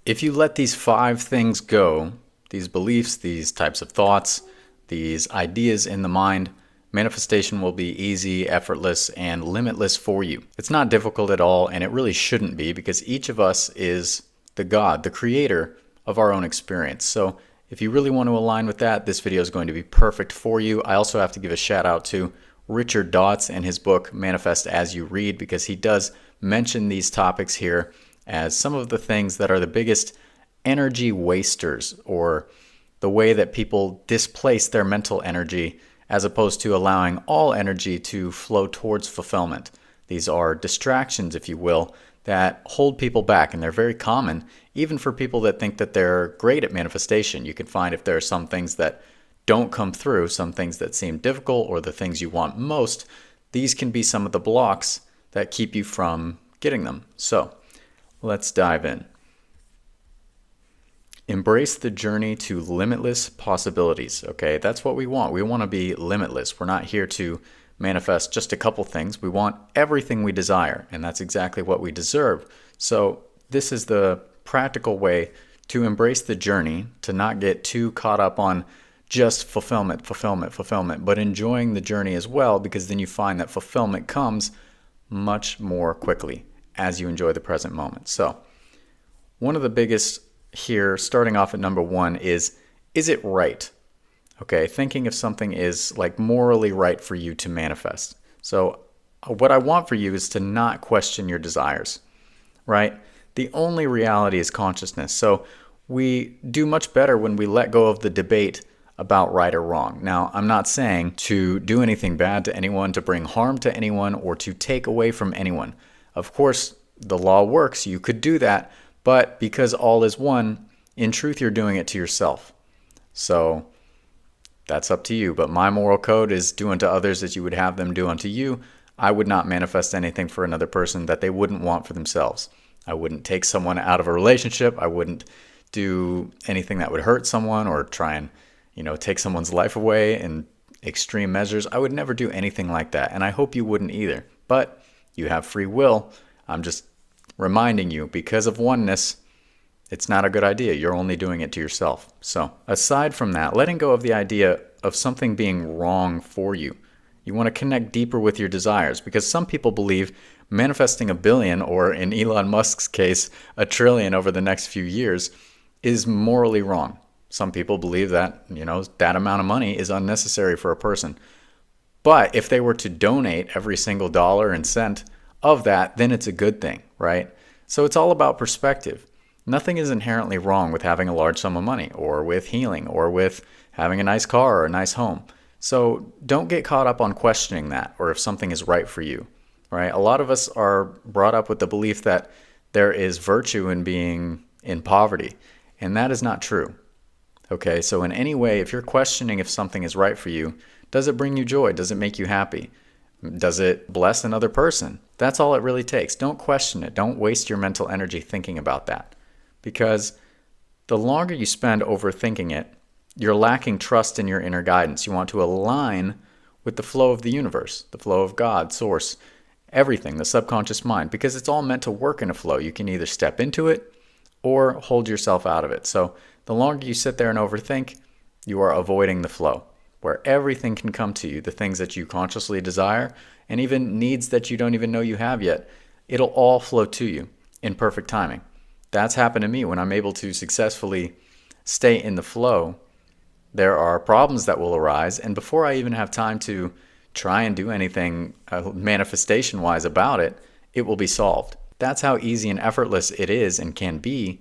If you let these 5 things go, these beliefs, these types of thoughts, these ideas in the mind, manifestation will be easy, effortless, and limitless for you. It's not difficult at all, and it really shouldn't be, because each of us is the God, the creator of our own experience. So if you really want to align with that, this video is going to be perfect for you. I also have to give a shout out to Richard Dotz and his book Manifest As You Read, because he does mention these topics here as some of the things that are the biggest energy wasters, or the way that people displace their mental energy as opposed to allowing all energy to flow towards fulfillment. These are distractions, if you will, that hold people back, and they're very common even for people that think that they're great at manifestation. You can find if there are some things that don't come through, some things that seem difficult, or the things you want most, these can be some of the blocks that keep you from getting them. So let's dive in. Embrace the journey to limitless possibilities. Okay, that's what we want. We want to be limitless. We're not here to manifest just a couple things. We want everything we desire, and that's exactly what we deserve. So this is the practical way to embrace the journey, to not get too caught up on just fulfillment, but enjoying the journey as well, because then you find that fulfillment comes much more quickly as you enjoy the present moment. So one of the biggest here, starting off at number 1, is it right? Okay, thinking if something is like morally right for you to manifest. So what I want for you is to not question your desires, right? The only reality is consciousness. So we do much better when we let go of the debate about right or wrong. Now, I'm not saying to do anything bad to anyone, to bring harm to anyone, or to take away from anyone. Of course, the law works. You could do that, but because all is one, in truth, you're doing it to yourself. So that's up to you. But my moral code is do unto others as you would have them do unto you. I would not manifest anything for another person that they wouldn't want for themselves. I wouldn't take someone out of a relationship. I wouldn't do anything that would hurt someone, or try and take someone's life away in extreme measures. I would never do anything like that, and I hope you wouldn't either. But you have free will. I'm just reminding you, because of oneness, it's not a good idea. You're only doing it to yourself. So aside from that, letting go of the idea of something being wrong for you, you want to connect deeper with your desires, because some people believe manifesting 1 billion, or in Elon Musk's case, 1 trillion over the next few years, is morally wrong. Some people believe that, that amount of money is unnecessary for a person. But if they were to donate every single dollar and cent of that, then it's a good thing, right? So it's all about perspective. Nothing is inherently wrong with having a large sum of money, or with healing, or with having a nice car or a nice home. So don't get caught up on questioning that, or if something is right for you, right? A lot of us are brought up with the belief that there is virtue in being in poverty, and that is not true. Okay, so in any way, if you're questioning if something is right for you, does it bring you joy? Does it make you happy? Does it bless another person? That's all it really takes. Don't question it. Don't waste your mental energy thinking about that. Because the longer you spend overthinking it, you're lacking trust in your inner guidance. You want to align with the flow of the universe, the flow of God, source, everything, the subconscious mind, because it's all meant to work in a flow. You can either step into it or hold yourself out of it. So the longer you sit there and overthink, you are avoiding the flow, where everything can come to you, the things that you consciously desire, and even needs that you don't even know you have yet. It'll all flow to you in perfect timing. That's happened to me when I'm able to successfully stay in the flow. There are problems that will arise, and before I even have time to try and do anything manifestation-wise about it, it will be solved. That's how easy and effortless it is and can be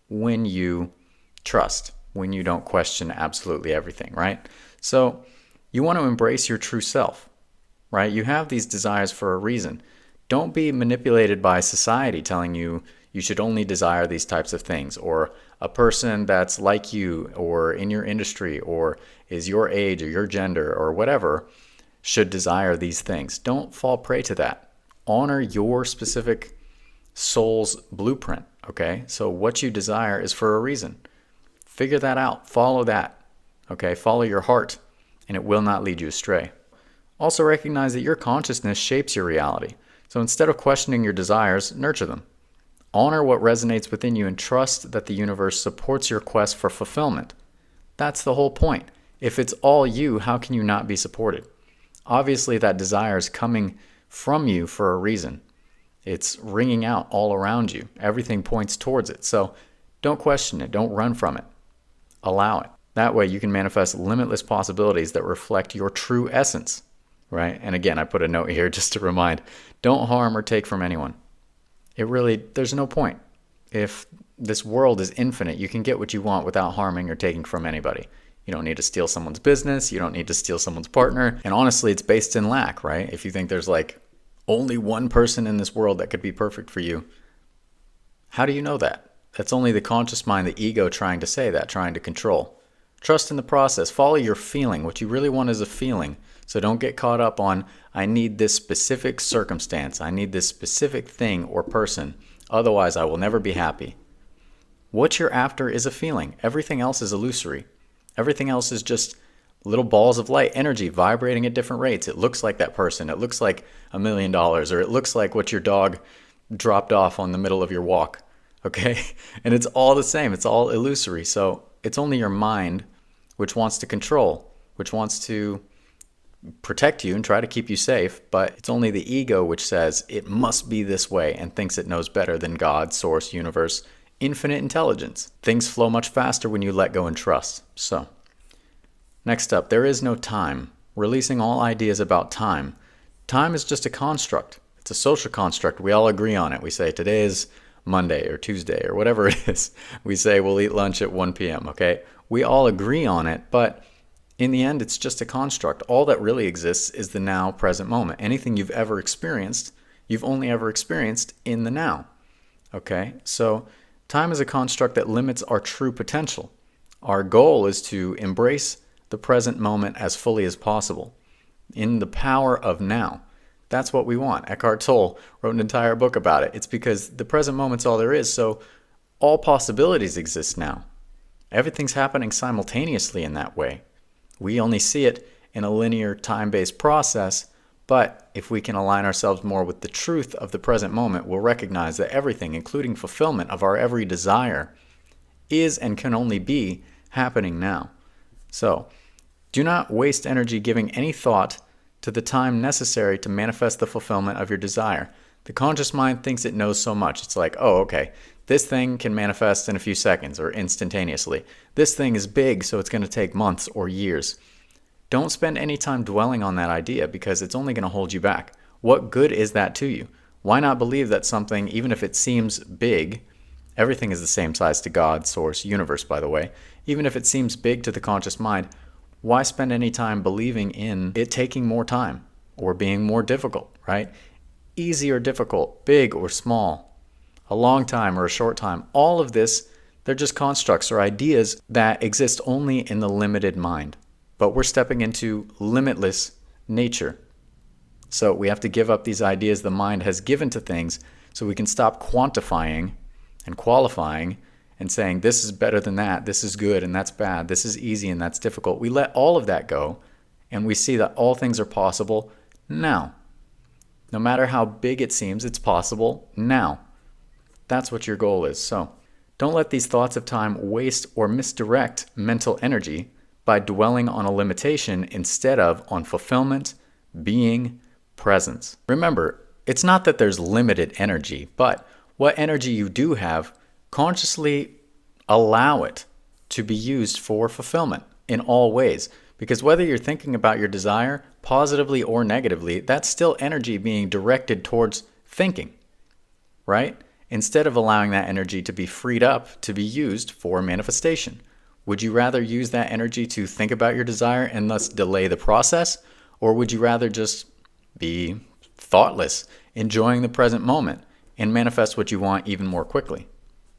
when you trust, when you don't question absolutely everything, right? So you want to embrace your true self, right? You have these desires for a reason. Don't be manipulated by society telling you you should only desire these types of things, or a person that's like you, or in your industry, or is your age or your gender or whatever should desire these things. Don't fall prey to that. Honor your specific soul's blueprint, okay? So what you desire is for a reason. Figure that out. Follow that, okay? Follow your heart, and it will not lead you astray. Also recognize that your consciousness shapes your reality. So instead of questioning your desires, nurture them. Honor what resonates within you and trust that the universe supports your quest for fulfillment. That's the whole point. If it's all you, how can you not be supported? Obviously, that desire is coming from you for a reason. It's ringing out all around you. Everything points towards it. So don't question it. Don't run from it. Allow it. That way you can manifest limitless possibilities that reflect your true essence, right? And again, I put a note here just to remind, don't harm or take from anyone. There's no point. If this world is infinite, you can get what you want without harming or taking from anybody. You don't need to steal someone's business. You don't need to steal someone's partner. And honestly, it's based in lack, right? If you think there's like only one person in this world that could be perfect for you, how do you know that? That's only the conscious mind, the ego trying to say that, trying to control. Trust in the process. Follow your feeling. What you really want is a feeling. So don't get caught up on, I need this specific circumstance. I need this specific thing or person. Otherwise, I will never be happy. What you're after is a feeling. Everything else is illusory. Everything else is just little balls of light, energy vibrating at different rates. It looks like that person. It looks like $1 million, or it looks like what your dog dropped off on the middle of your walk. Okay? And it's all the same. It's all illusory. So it's only your mind which wants to control, which wants to protect you and try to keep you safe, but it's only the ego which says it must be this way and thinks it knows better than God, source, universe, infinite intelligence. Things flow much faster when you let go and trust. So, next up, there is no time. Releasing all ideas about time. Time is just a construct. It's a social construct. We all agree on it. We say today is Monday or Tuesday or whatever it is. We say we'll eat lunch at 1 p.m., okay? We all agree on it, but in the end, it's just a construct. All that really exists is the now, present moment. Anything you've ever experienced, you've only ever experienced in the now, okay? So time is a construct that limits our true potential. Our goal is to embrace the present moment as fully as possible in the power of now. That's what we want. Eckhart Tolle wrote an entire book about it. It's because the present moment's all there is, so all possibilities exist now. Everything's happening simultaneously in that way. We only see it in a linear time-based process, but if we can align ourselves more with the truth of the present moment, we'll recognize that everything, including fulfillment of our every desire, is and can only be happening now. So, do not waste energy giving any thought to the time necessary to manifest the fulfillment of your desire. The conscious mind thinks it knows so much. It's like, oh, okay, this thing can manifest in a few seconds or instantaneously. This thing is big, so it's going to take months or years. Don't spend any time dwelling on that idea because it's only going to hold you back. What good is that to you? Why not believe that something, even if it seems big, everything is the same size to God, source, universe, by the way, even if it seems big to the conscious mind, why spend any time believing in it taking more time or being more difficult, right? Easy or difficult, big or small, a long time or a short time, all of this, they're just constructs or ideas that exist only in the limited mind. But we're stepping into limitless nature. So we have to give up these ideas the mind has given to things so we can stop quantifying and qualifying and saying this is better than that, this is good and that's bad, this is easy and that's difficult. We let all of that go and we see that all things are possible now. No matter how big it seems, it's possible now. That's what your goal is. So don't let these thoughts of time waste or misdirect mental energy by dwelling on a limitation instead of on fulfillment, being, presence. Remember, it's not that there's limited energy, but what energy you do have, consciously allow it to be used for fulfillment in all ways. Because whether you're thinking about your desire positively or negatively, that's still energy being directed towards thinking, right? Instead of allowing that energy to be freed up to be used for manifestation. Would you rather use that energy to think about your desire and thus delay the process? Or would you rather just be thoughtless, enjoying the present moment, and manifest what you want even more quickly?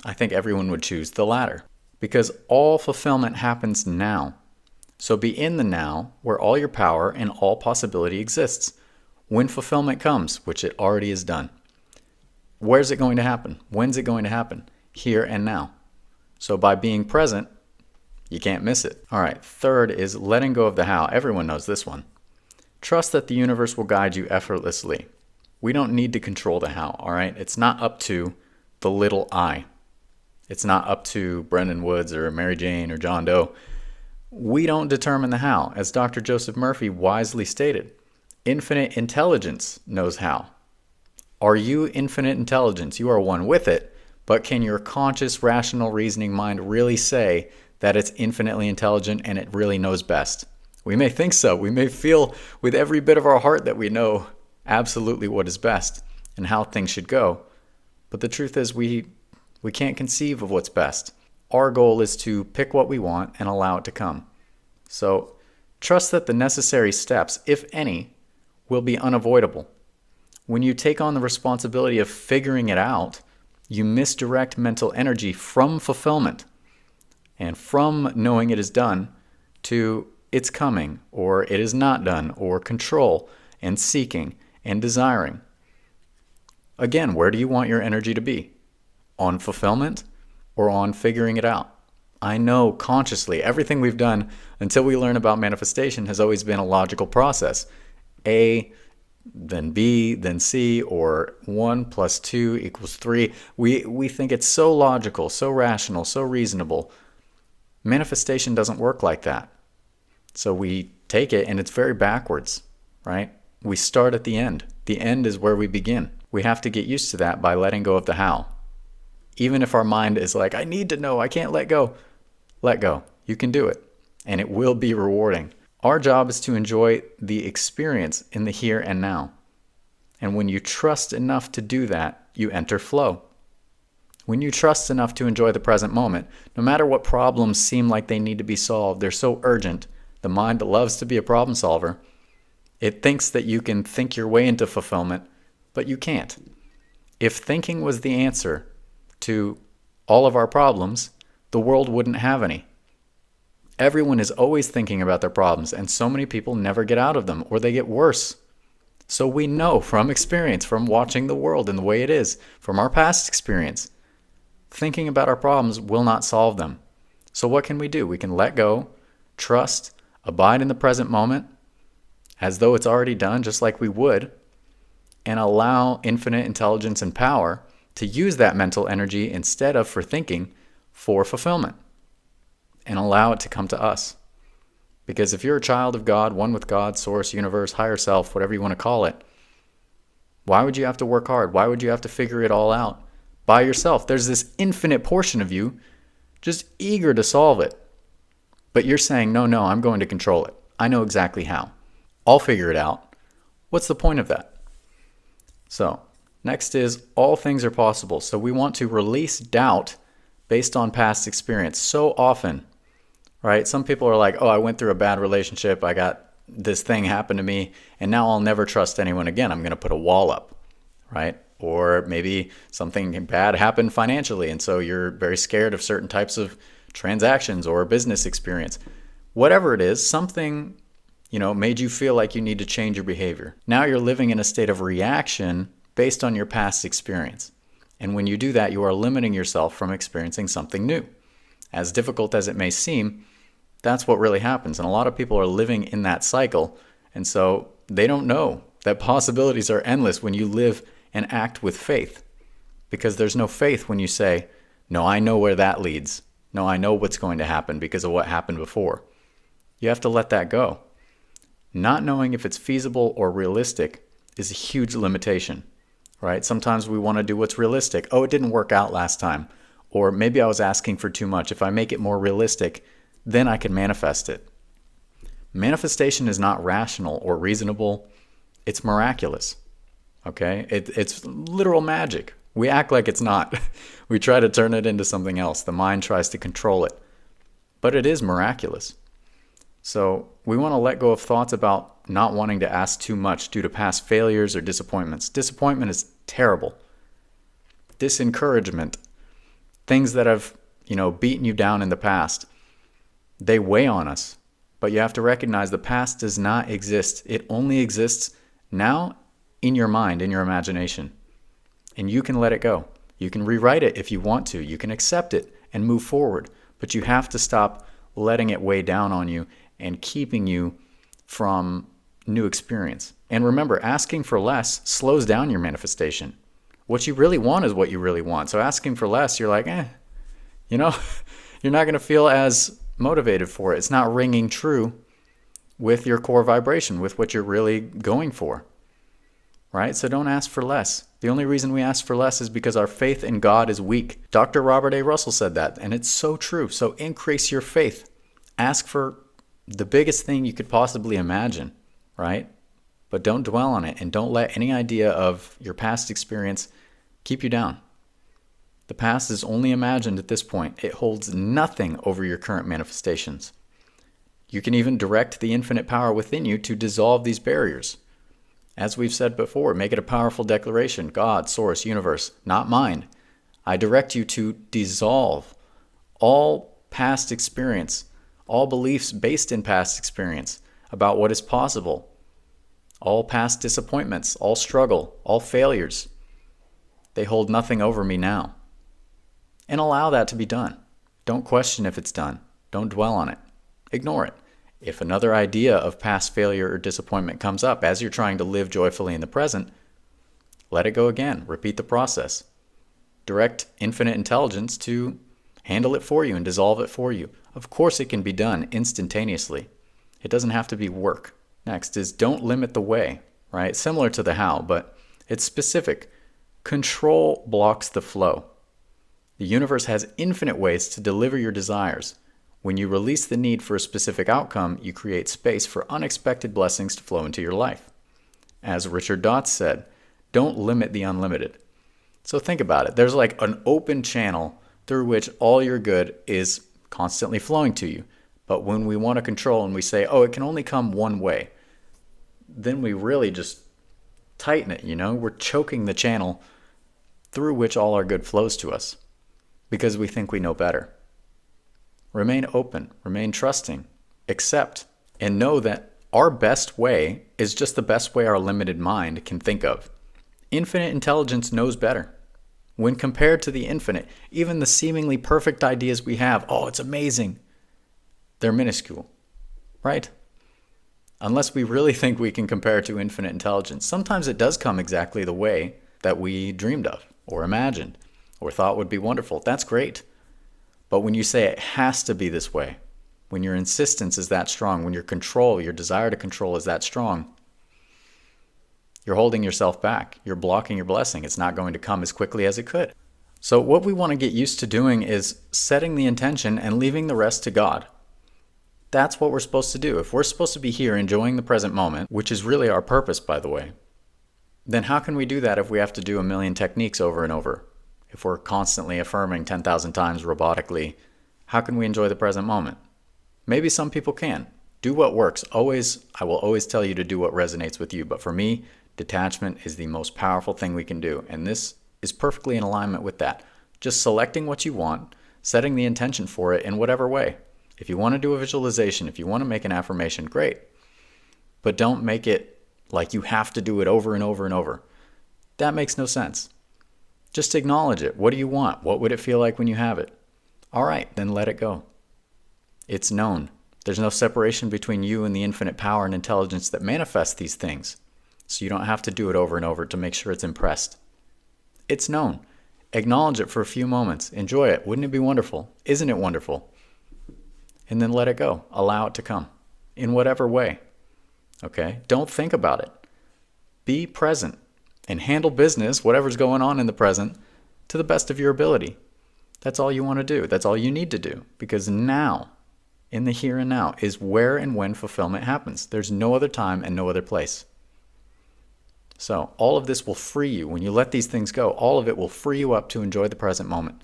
I think everyone would choose the latter. Because all fulfillment happens now. So be in the now, where all your power and all possibility exists. When fulfillment comes, which it already is done. Where's it going to happen? When's it going to happen? Here and now. So by being present, you can't miss it. All right, third is letting go of the how. Everyone knows this one. Trust that the universe will guide you effortlessly. We don't need to control the how, all right? It's not up to the little I. It's not up to Brendan Woods or Mary Jane or John Doe. We don't determine the how. As Dr. Joseph Murphy wisely stated, infinite intelligence knows how. Are you infinite intelligence? You are one with it, but can your conscious, rational, reasoning mind really say that it's infinitely intelligent and it really knows best? We may think so. We may feel with every bit of our heart that we know absolutely what is best and how things should go. But the truth is we can't conceive of what's best. Our goal is to pick what we want and allow it to come. So trust that the necessary steps, if any, will be unavoidable. When you take on the responsibility of figuring it out, you misdirect mental energy from fulfillment and from knowing it is done to it's coming, or it is not done, or control and seeking and desiring. Again, where do you want your energy to be? On fulfillment or on figuring it out? I know consciously everything we've done until we learn about manifestation has always been a logical process. A, then B, then C, or 1 + 2 = 3. We think it's so logical, so rational, so reasonable. Manifestation doesn't work like that. So we take it and it's very backwards, right? We start at the end. The end is where we begin. We have to get used to that by letting go of the how. Even if our mind is like, I need to know, I can't let go. Let go. You can do it. And it will be rewarding. Our job is to enjoy the experience in the here and now. And when you trust enough to do that, you enter flow. When you trust enough to enjoy the present moment, no matter what problems seem like they need to be solved, they're so urgent. The mind loves to be a problem solver. It thinks that you can think your way into fulfillment, but you can't. If thinking was the answer to all of our problems, the world wouldn't have any. Everyone is always thinking about their problems, and so many people never get out of them, or they get worse. So we know from experience, from watching the world and the way it is, from our past experience, thinking about our problems will not solve them. So what can we do? We can let go, trust, abide in the present moment as though it's already done, just like we would, and allow infinite intelligence and power to use that mental energy instead of for thinking for fulfillment, and allow it to come to us. Because if you're a child of God, one with God, source, universe, higher self, whatever you want to call it, why would you have to work hard? Why would you have to figure it all out by yourself? There's this infinite portion of you just eager to solve it. But you're saying, no, I'm going to control it. I know exactly how. I'll figure it out. What's the point of that? So, next is all things are possible. So we want to release doubt based on past experience. So often, right? Some people are like, oh, I went through a bad relationship. I got this thing happen to me, and now I'll never trust anyone again. I'm going to put a wall up, right? Or maybe something bad happened financially, and so you're very scared of certain types of transactions or business experience. Whatever it is, something, made you feel like you need to change your behavior. Now you're living in a state of reaction based on your past experience. And when you do that, you are limiting yourself from experiencing something new. As difficult as it may seem, that's what really happens. And a lot of people are living in that cycle. And so they don't know that possibilities are endless when you live and act with faith. Because there's no faith when you say, no, I know where that leads. No, I know what's going to happen because of what happened before. You have to let that go. Not knowing if it's feasible or realistic is a huge limitation, right? Sometimes we want to do what's realistic. Oh, it didn't work out last time. Or maybe I was asking for too much. If I make it more realistic, then I can manifest it. Manifestation is not rational or reasonable. It's miraculous, okay? It's literal magic. We act like it's not. We try to turn it into something else. The mind tries to control it. But it is miraculous. So we want to let go of thoughts about not wanting to ask too much due to past failures or disappointments. Disappointment is terrible. Disencouragement, things that have, beaten you down in the past, they weigh on us. But you have to recognize the past does not exist. It only exists now in your mind, in your imagination. And you can let it go. You can rewrite it if you want to. You can accept it and move forward. But you have to stop letting it weigh down on you and keeping you from new experience. And remember, asking for less slows down your manifestation. What you really want is what you really want. So asking for less, you're like, you know, you're not going to feel as motivated for it. It's not ringing true with your core vibration, with what you're really going for, right? So don't ask for less. The only reason we ask for less is because our faith in God is weak. Dr. Robert A. Russell said that, and it's so true. So increase your faith. Ask for the biggest thing you could possibly imagine, right? But don't dwell on it, and don't let any idea of your past experience keep you down. The past is only imagined at this point. It holds nothing over your current manifestations. You can even direct the infinite power within you to dissolve these barriers. As we've said before, make it a powerful declaration. God, source, universe, not mine. I direct you to dissolve all past experience, all beliefs based in past experience about what is possible, all past disappointments, all struggle, all failures. They hold nothing over me now. And allow that to be done. Don't question if it's done. Don't dwell on it. Ignore it. If another idea of past failure or disappointment comes up as you're trying to live joyfully in the present, let it go again. Repeat the process. Direct infinite intelligence to handle it for you and dissolve it for you. Of course it can be done instantaneously. It doesn't have to be work. Next is don't limit the way, right? Similar to the how, but it's specific. Control blocks the flow. The universe has infinite ways to deliver your desires. When you release the need for a specific outcome, you create space for unexpected blessings to flow into your life. As Richard Dotz said, don't limit the unlimited. So think about it. There's like an open channel through which all your good is constantly flowing to you. But when we want to control and we say, oh, it can only come one way, then we really just tighten it, We're choking the channel through which all our good flows to us because we think we know better. Remain open, remain trusting, accept, and know that our best way is just the best way our limited mind can think of. Infinite intelligence knows better. When compared to the infinite, even the seemingly perfect ideas we have, oh, it's amazing, they're minuscule, right? Unless we really think we can compare to infinite intelligence. Sometimes it does come exactly the way that we dreamed of or imagined or thought would be wonderful. That's great. But when you say it has to be this way, when your insistence is that strong, when your control, your desire to control is that strong, you're holding yourself back. You're blocking your blessing. It's not going to come as quickly as it could. So what we want to get used to doing is setting the intention and leaving the rest to God. That's what we're supposed to do. If we're supposed to be here enjoying the present moment, which is really our purpose, by the way, then how can we do that if we have to do a million techniques over and over? If we're constantly affirming 10,000 times robotically, how can we enjoy the present moment? Maybe some people can. Do what works. I will always tell you to do what resonates with you. But for me, detachment is the most powerful thing we can do. And this is perfectly in alignment with that. Just selecting what you want, setting the intention for it in whatever way. If you want to do a visualization, if you want to make an affirmation, great. But don't make it like you have to do it over and over and over. That makes no sense. Just acknowledge it. What do you want? What would it feel like when you have it? All right, then let it go. It's known. There's no separation between you and the infinite power and intelligence that manifests these things. So you don't have to do it over and over to make sure it's impressed. It's known. Acknowledge it for a few moments. Enjoy it. Wouldn't it be wonderful? Isn't it wonderful? And then let it go. Allow it to come in whatever way. Okay? Don't think about it. Be present and handle business, whatever's going on in the present, to the best of your ability. That's all you want to do. That's all you need to do. Because now, in the here and now, is where and when fulfillment happens. There's no other time and no other place. So all of this will free you. When you let these things go, all of it will free you up to enjoy the present moment.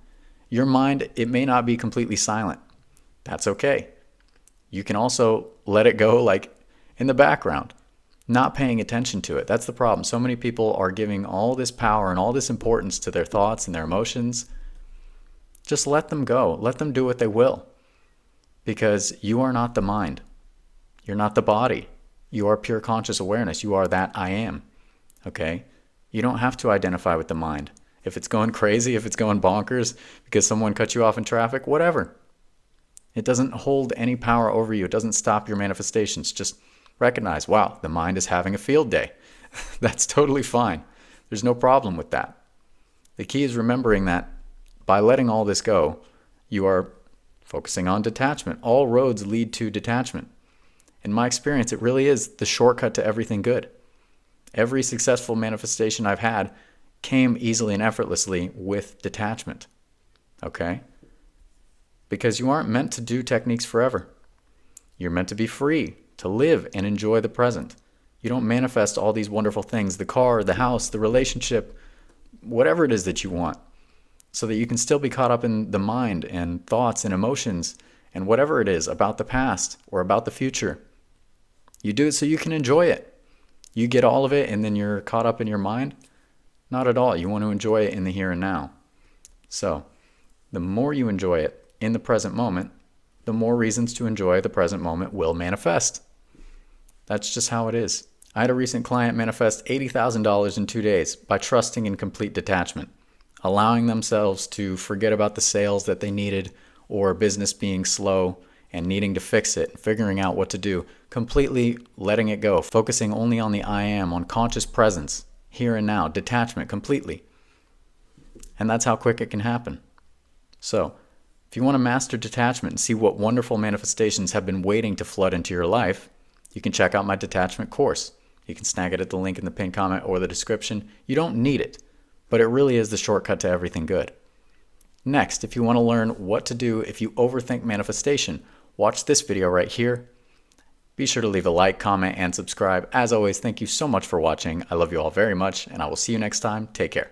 Your mind, it may not be completely silent. That's okay. You can also let it go like in the background, not paying attention to it. That's the problem. So many people are giving all this power and all this importance to their thoughts and their emotions. Just let them go. Let them do what they will. Because you are not the mind. You're not the body. You are pure conscious awareness. You are that I am. Okay? You don't have to identify with the mind. If it's going crazy, if it's going bonkers because someone cut you off in traffic, whatever. It doesn't hold any power over you. It doesn't stop your manifestations. Just recognize, wow, the mind is having a field day. That's totally fine. There's no problem with that. The key is remembering that by letting all this go, you are focusing on detachment. All roads lead to detachment. In my experience, it really is the shortcut to everything good. Every successful manifestation I've had came easily and effortlessly with detachment. Okay? Because you aren't meant to do techniques forever. You're meant to be free, to live and enjoy the present. You don't manifest all these wonderful things, the car, the house, the relationship, whatever it is that you want, so that you can still be caught up in the mind and thoughts and emotions and whatever it is about the past or about the future. You do it so you can enjoy it. You get all of it and then you're caught up in your mind? Not at all. You want to enjoy it in the here and now. So, the more you enjoy it in the present moment, the more reasons to enjoy the present moment will manifest. That's just how it is. I had a recent client manifest $80,000 in 2 days by trusting in complete detachment, allowing themselves to forget about the sales that they needed or business being slow and needing to fix it, figuring out what to do, completely letting it go, focusing only on the I am, on conscious presence, here and now, detachment completely. And that's how quick it can happen. So, if you want to master detachment and see what wonderful manifestations have been waiting to flood into your life, you can check out my detachment course. You can snag it at the link in the pinned comment or the description. You don't need it, but it really is the shortcut to everything good. Next, if you want to learn what to do if you overthink manifestation, watch this video right here. Be sure to leave a like, comment, and subscribe. As always, thank you so much for watching. I love you all very much, and I will see you next time. Take care.